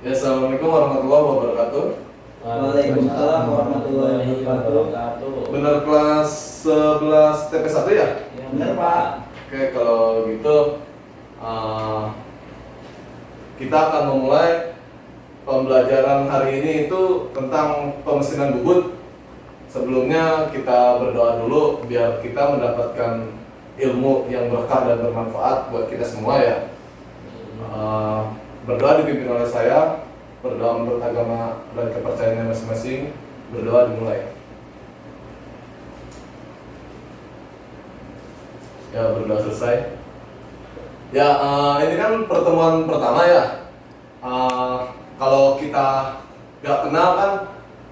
Ya, assalamualaikum warahmatullahi wabarakatuh. Waalaikumsalam warahmatullahi wabarakatuh. Benar kelas 11 TP1 ya? Ya, benar Pak. Oke, kalau gitu kita akan memulai pembelajaran hari ini itu tentang pemesinan bubut. Sebelumnya kita berdoa dulu biar kita mendapatkan ilmu yang berkah dan bermanfaat buat kita semua ya. Berdoa dipimpin oleh saya, berdoa menurut agama dan kepercayaannya masing-masing. Berdoa dimulai. Ya, berdoa selesai. Ya, ini kan pertemuan pertama ya. Kalau kita gak kenal kan,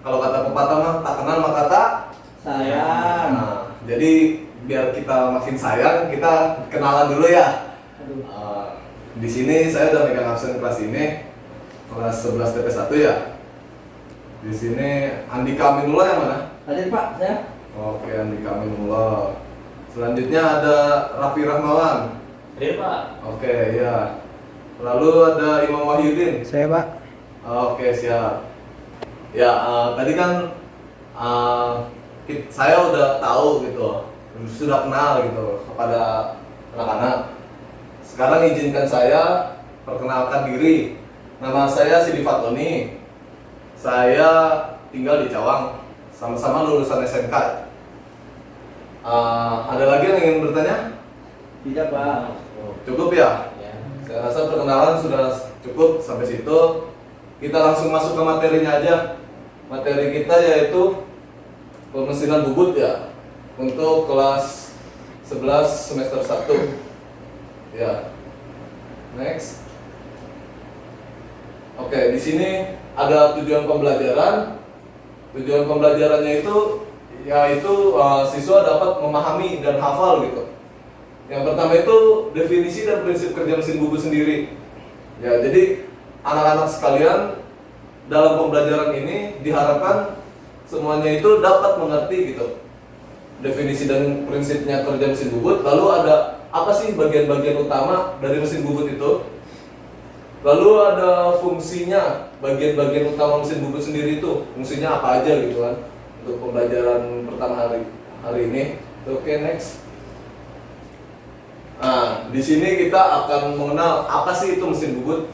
kalau kata pepatah mah tak kenal maka tak Sayang. jadi biar kita makin sayang, kita kenalan dulu ya. Di sini saya udah megang absen kelas ini, kelas 11 TP1 ya. Di sini Andika Aminullah yang mana? Hadir Pak, saya. Oke, Andika Aminullah. Selanjutnya ada Raffi Rahmawan. Hadir Pak. Oke, ya. Lalu ada Imam Wahyudin. Saya Pak. Oke, siap. Ya, tadi kan saya udah tahu gitu, sudah kenal gitu kepada anak-anak. Sekarang izinkan saya perkenalkan diri. Nama saya Sidi Fatoni. Saya tinggal di Cawang, sama-sama lulusan SMK. Ada lagi yang ingin bertanya? Tidak Pak. Cukup ya? Ya. Saya rasa perkenalan sudah cukup sampai situ. Kita langsung masuk ke materinya aja. Materi kita yaitu pemesinan bubut ya, untuk kelas 11 semester 1. Ya. Next. Oke, di sini ada tujuan pembelajaran. Tujuan pembelajarannya itu yaitu siswa dapat memahami dan hafal gitu. Yang pertama itu definisi dan prinsip kerja mesin bubut sendiri. Ya, jadi anak-anak sekalian dalam pembelajaran ini diharapkan semuanya itu dapat mengerti gitu definisi dan prinsipnya kerja mesin bubut. Lalu ada apa sih bagian-bagian utama dari mesin bubut itu? Lalu ada fungsinya, bagian-bagian utama mesin bubut sendiri itu fungsinya apa aja gitu kan untuk pembelajaran pertama hari ini. Oke, next. Nah, di sini kita akan mengenal apa sih itu mesin bubut.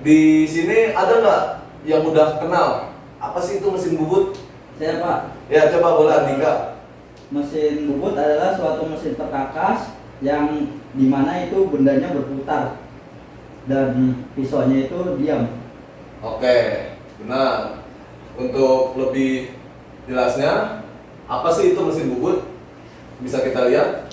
Di sini ada nggak yang udah kenal apa sih itu mesin bubut? Saya Pak. Ya, coba boleh Andika. Mesin bubut adalah suatu mesin perkakas yang dimana itu bendanya berputar dan pisaunya itu diam. Oke, benar. Untuk lebih jelasnya, apa sih itu mesin bubut? Bisa kita lihat.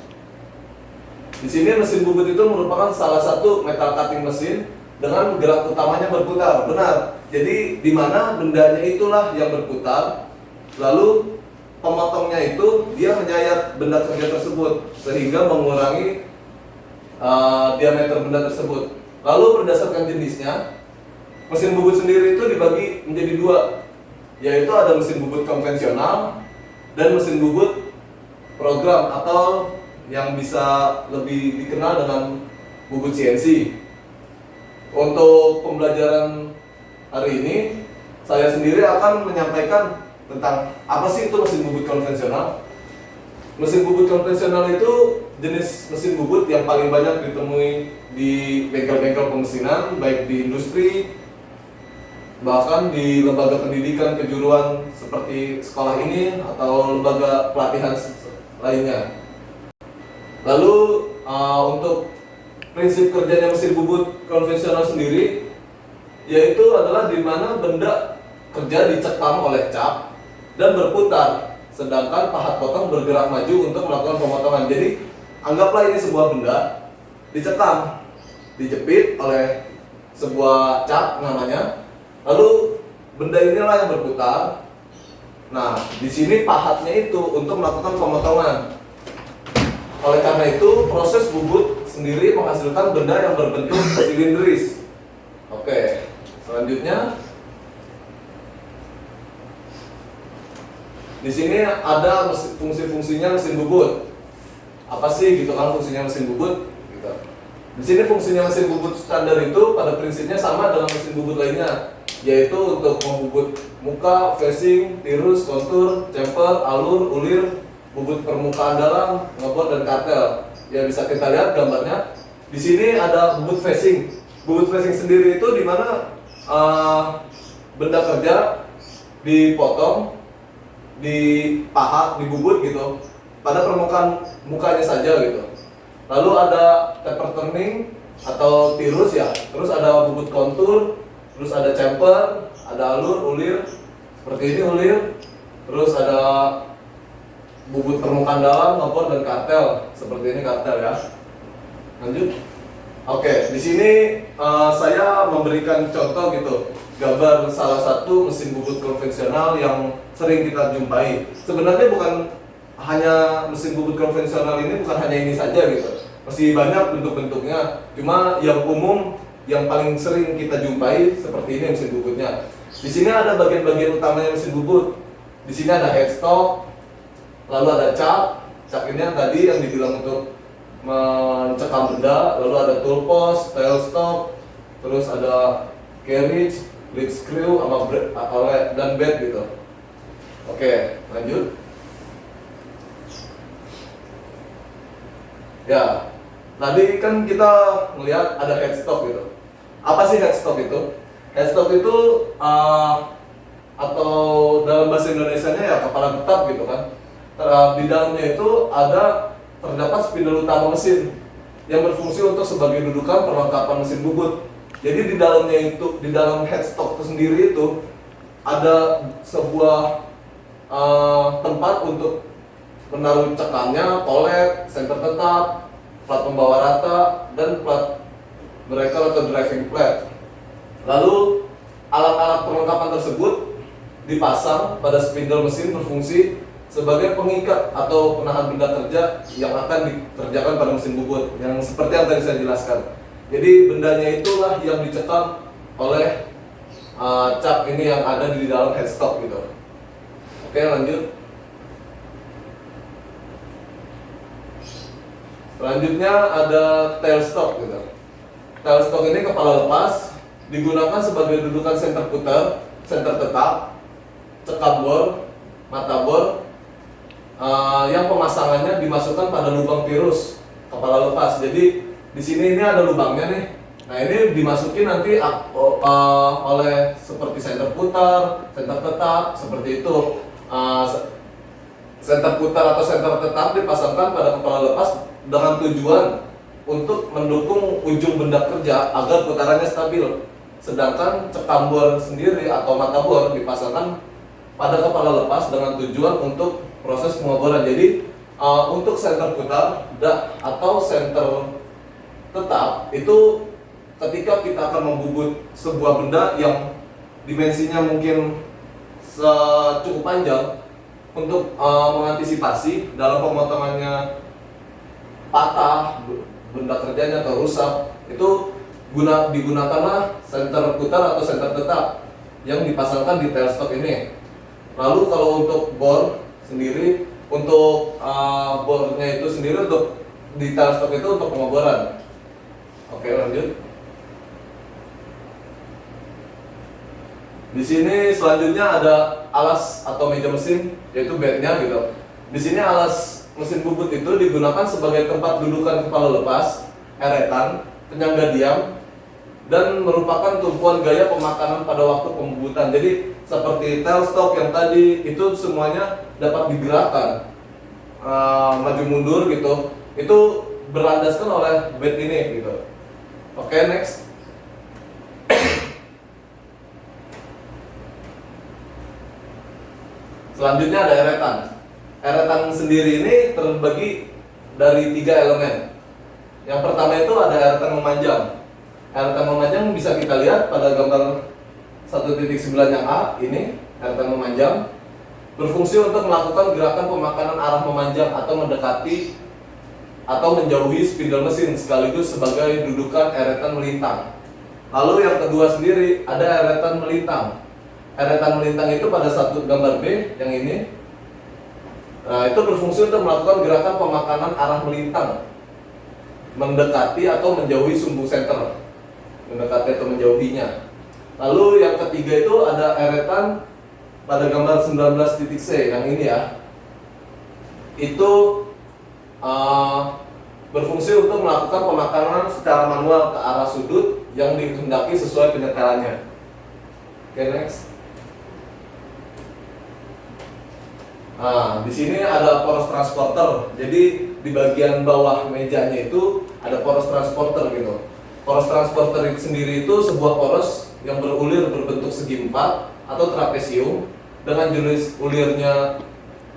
Di sini mesin bubut itu merupakan salah satu metal cutting mesin dengan gerak utamanya berputar. Benar. Jadi di mana bendanya itulah yang berputar, lalu pemotongnya itu dia menyayat benda kerja tersebut sehingga mengurangi diameter benda tersebut. Lalu berdasarkan jenisnya, mesin bubut sendiri itu dibagi menjadi dua, yaitu ada mesin bubut konvensional dan mesin bubut program atau yang bisa lebih dikenal dengan bubut CNC. Untuk pembelajaran hari ini, saya sendiri akan menyampaikan tentang apa sih itu mesin bubut konvensional. Mesin bubut konvensional itu jenis mesin bubut yang paling banyak ditemui di bengkel-bengkel pemesinan, baik di industri, bahkan di lembaga pendidikan kejuruan seperti sekolah ini atau lembaga pelatihan lainnya. Lalu untuk prinsip kerjanya mesin bubut konvensional sendiri, yaitu adalah di mana benda kerja dicekam oleh cap dan berputar, sedangkan pahat potong bergerak maju untuk melakukan pemotongan. Jadi anggaplah ini sebuah benda dicekam, dijepit oleh sebuah cat namanya, lalu benda inilah yang berputar. Nah, di sini pahatnya itu untuk melakukan pemotongan. Oleh karena itu, proses bubut sendiri menghasilkan benda yang berbentuk silindris. Oke, selanjutnya di sini ada fungsi-fungsinya mesin bubut. Apa sih gitu kan fungsinya mesin bubut? Gitu. Di sini fungsinya mesin bubut standar itu pada prinsipnya sama dengan mesin bubut lainnya, yaitu untuk membubut muka, facing, tirus, kontur, chamfer, alur, ulir, bubut permukaan dalam, ngebor dan kartel. Ya bisa kita lihat gambarnya. Di sini ada bubut facing. Bubut facing sendiri itu di mana benda kerja dipotong, dipahat, dibubut gitu pada permukaan mukanya saja gitu. Lalu ada taper turning atau tirus ya. Terus ada bubut kontur, terus ada chamfer, ada alur, ulir. Seperti ini ulir. Terus ada bubut permukaan dalam, ngebor dan kartel. Seperti ini kartel ya. Lanjut. Oke, di sini saya memberikan contoh gitu, gambar salah satu mesin bubut konvensional yang sering kita jumpai. Sebenarnya bukan hanya mesin bubut konvensional ini, bukan hanya ini saja gitu. Masih banyak bentuk-bentuknya. Cuma yang umum, yang paling sering kita jumpai seperti ini mesin bubutnya. Di sini ada bagian-bagian utamanya mesin bubut. Di sini ada headstock, lalu ada cap. Cap ini yang tadi yang dibilang untuk mencekam benda, lalu ada tool post, tailstock, terus ada carriage, lead screw, sama dan bed gitu. Oke, lanjut. Ya, tadi kan kita melihat ada headstock gitu. Apa sih headstock itu? Headstock itu atau dalam bahasa Indonesianya ya kepala tetap gitu kan. Di dalamnya itu terdapat spidol utama mesin yang berfungsi untuk sebagai dudukan perlengkapan mesin bubut. Jadi di dalamnya itu, di dalam headstock itu sendiri itu ada sebuah tempat untuk menaruh cekamnya, polet, senter tetap, plat pembawa rata, dan plat breaker atau driving plate. Lalu alat-alat perlengkapan tersebut dipasang pada spindle mesin berfungsi sebagai pengikat atau penahan benda kerja yang akan dikerjakan pada mesin bubut, yang seperti yang tadi saya jelaskan. Jadi bendanya itulah yang dicekam oleh cap ini yang ada di dalam headstock gitu. Oke, lanjut. Selanjutnya ada tailstock gitu. Tailstock ini kepala lepas, digunakan sebagai dudukan senter putar, senter tetap, cekam bor, mata bor, yang pemasangannya dimasukkan pada lubang tirus kepala lepas. Jadi di sini ini ada lubangnya nih. Nah ini dimasukin nanti oleh seperti senter putar, senter tetap, seperti itu. Senter putar atau senter tetap dipasangkan pada kepala lepas dengan tujuan untuk mendukung ujung benda kerja agar putarannya stabil. Sedangkan cekam bor sendiri atau mata bor dipasangkan pada kepala lepas dengan tujuan untuk proses pengeboran. Jadi untuk senter putar atau senter tetap itu ketika kita akan membubut sebuah benda yang dimensinya mungkin cukup panjang, untuk mengantisipasi dalam pemotongannya patah, benda kerjanya atau rusak, itu digunakanlah senter putar atau senter tetap yang dipasangkan di tailstock ini. Lalu kalau untuk bor sendiri, untuk bornya itu sendiri untuk di tailstock itu untuk pengeboran. Oke, lanjut. Di sini selanjutnya ada alas atau meja mesin, yaitu bednya gitu. Di sini alas mesin bubut itu digunakan sebagai tempat dudukan kepala lepas, eretan, penyangga diam, dan merupakan tumpuan gaya pemakanan pada waktu pembubutan. Jadi seperti tailstock yang tadi itu semuanya dapat digerakkan, maju mundur gitu. Itu berlandaskan oleh bed ini gitu. Oke, next. Selanjutnya ada eretan. Eretan sendiri ini terbagi dari 3 elemen. Yang pertama itu ada eretan memanjang. Eretan memanjang bisa kita lihat pada gambar 1.9 yang A ini, eretan memanjang berfungsi untuk melakukan gerakan pemakanan arah memanjang atau mendekati atau menjauhi spidol mesin sekaligus sebagai dudukan eretan melintang. Lalu yang kedua sendiri ada eretan melintang. Eretan melintang itu pada satu gambar B yang ini, nah, itu berfungsi untuk melakukan gerakan pemakanan arah melintang, mendekati atau menjauhi sumbu senter, mendekati atau menjauhinya. Lalu yang ketiga itu ada eretan pada gambar 19.C yang ini ya, itu berfungsi untuk melakukan pemakanan secara manual ke arah sudut yang dikehendaki sesuai penyetelannya. Oke, next. Nah, di sini ada poros transporter. Jadi di bagian bawah mejanya itu ada poros transporter gitu. Poros transporter itu sendiri itu sebuah poros yang berulir berbentuk segi empat atau trapesium dengan jenis ulirnya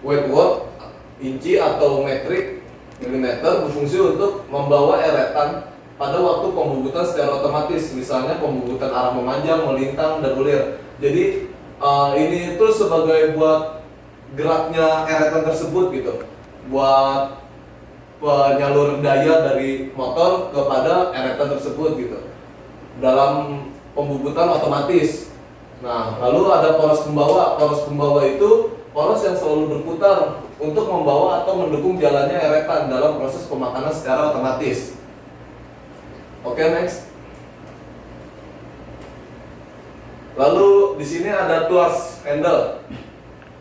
Whitworth, inci atau metrik milimeter, berfungsi untuk membawa eretan pada waktu pembubutan secara otomatis, misalnya pembubutan arah memanjang, melintang, dan ulir. Jadi ini itu sebagai buat geraknya eretan tersebut gitu, buat penyalur daya dari motor kepada eretan tersebut gitu dalam pembubutan otomatis. Nah, lalu ada poros pembawa. Poros pembawa itu poros yang selalu berputar untuk membawa atau mendukung jalannya eretan dalam proses pemakanan secara otomatis. Oke, next. Lalu di sini ada tuas handle.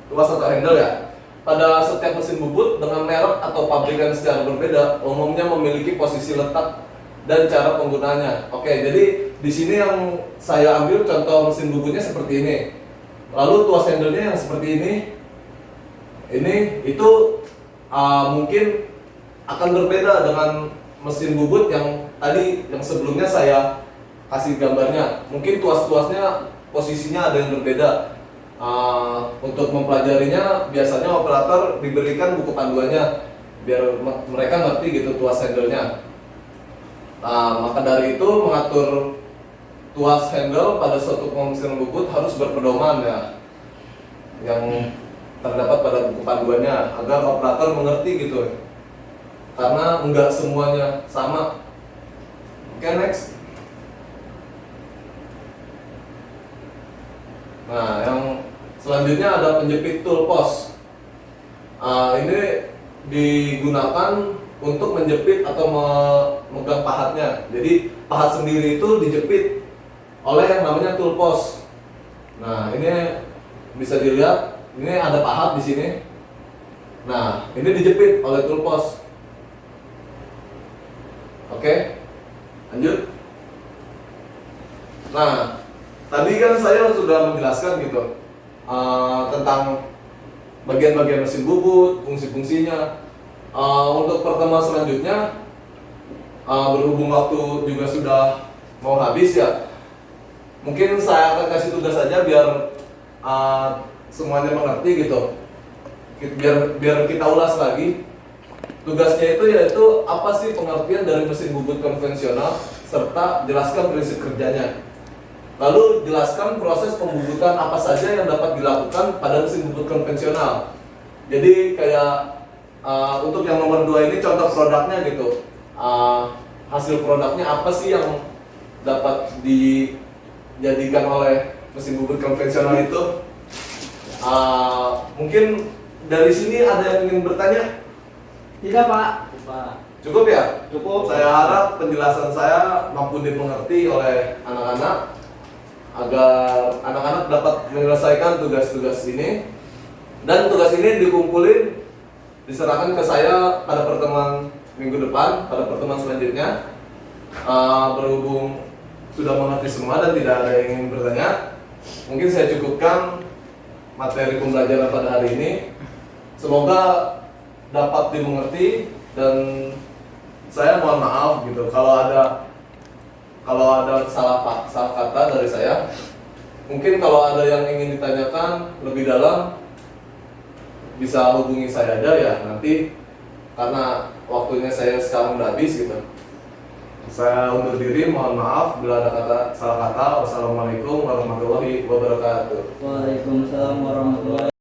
Tuas atau handle ya. Pada setiap mesin bubut dengan merek atau pabrikan secara berbeda, umumnya memiliki posisi letak dan cara penggunaannya. Oke, jadi di sini yang saya ambil contoh mesin bubutnya seperti ini. Lalu tuas handle-nya yang seperti ini. Ini itu mungkin akan berbeda dengan mesin bubut yang tadi yang sebelumnya saya kasih gambarnya. Mungkin tuas-tuasnya posisinya ada yang berbeda. Untuk mempelajarinya biasanya operator diberikan buku panduannya biar mereka ngerti gitu tuas handle-nya. Maka dari itu mengatur tuas handle pada suatu mesin bubut harus berpedoman ya yang terdapat pada buku panduannya agar operator mengerti gitu, karena enggak semuanya sama. Oke, next. Nah, yang selanjutnya ada penjepit tool post. Ini digunakan untuk menjepit atau memegang pahatnya. Jadi pahat sendiri itu dijepit oleh yang namanya tool post. Nah, ini bisa dilihat, ini ada pahat di sini. Nah, ini dijepit oleh tool post. Oke, lanjut. Nah, tadi kan saya sudah menjelaskan gitu tentang bagian-bagian mesin bubut, fungsi-fungsinya. Untuk pertemuan selanjutnya, berhubung waktu juga sudah mau habis ya, mungkin saya akan kasih tugas saja biar semuanya mengerti gitu. Biar kita ulas lagi. Tugasnya itu yaitu apa sih pengertian dari mesin bubut konvensional serta jelaskan prinsip kerjanya. Lalu jelaskan proses pembubutan apa saja yang dapat dilakukan pada mesin bubut konvensional. Jadi kayak untuk yang nomor 2 ini contoh produknya gitu. Hasil produknya apa sih yang dapat dijadikan oleh mesin bubut konvensional itu? Mungkin dari sini ada yang ingin bertanya? Tidak, Pak. Cukup ya? Cukup. Saya harap penjelasan saya mampu dimengerti oleh anak-anak agar anak-anak dapat menyelesaikan tugas-tugas ini, dan tugas ini dikumpulin diserahkan ke saya pada pertemuan minggu depan, pada pertemuan selanjutnya. Berhubung sudah mengerti semua dan tidak ada yang ingin bertanya, mungkin saya cukupkan materi pembelajaran pada hari ini. Semoga dapat dimengerti, dan saya mohon maaf gitu kalau ada salah kata dari saya. Mungkin kalau ada yang ingin ditanyakan lebih dalam bisa hubungi saya aja ya, nanti karena waktunya saya sekarang udah habis gitu. Saya undur diri, mohon maaf bila ada salah kata. Wassalamualaikum warahmatullahi wabarakatuh. Waalaikumsalam warahmatullahi